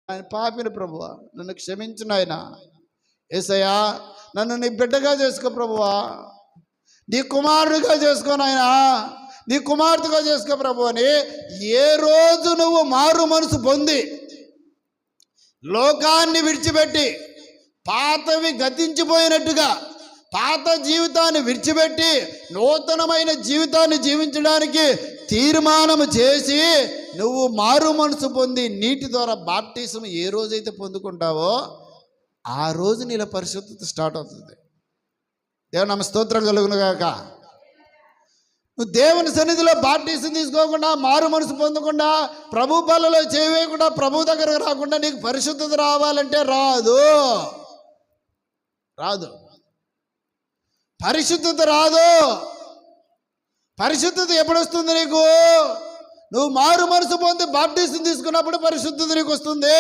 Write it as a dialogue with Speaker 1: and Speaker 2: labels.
Speaker 1: ఆయన పాపిని ప్రభువా, నన్ను క్షమించు నాయన. యేసయ్యా, నన్ను నీ బిడ్డగా చేసుకో ప్రభువా, నీ కుమారుడిగా చేసుకో నాయనా, నీ కుమార్తెగా చేసుకో ప్రభు అని ఏ రోజు నువ్వు మారు మనసు పొంది లోకాన్ని విడిచిపెట్టి పాతవి గతించిపోయినట్టుగా పాత జీవితాన్ని విడిచిపెట్టి నూతనమైన జీవితాన్ని జీవించడానికి తీర్మానం చేసి నువ్వు మారు మనసు పొంది నీటి ద్వారా బాప్టిజం ఏ రోజైతే పొందుకుంటావో ఆ రోజు నీలో పరిశుద్ధత స్టార్ట్ అవుతుంది. దేవుని నామ స్తోత్రం కలుగును గాక. నువ్వు దేవుని సన్నిధిలో బాప్టిజం తీసుకోకుండా మారు మనసు పొందకుండా ప్రభు బలలో చేయకుండా ప్రభు దగ్గరకు రాకుండా నీకు పరిశుద్ధత రావాలంటే రాదు. పరిశుద్ధత రాదు. పరిశుద్ధత ఎప్పుడు వస్తుంది నీకు? నువ్వు మారు మనసు పొంది బాప్టిజం తీసుకున్నప్పుడు పరిశుద్ధత నీకు వస్తుంది.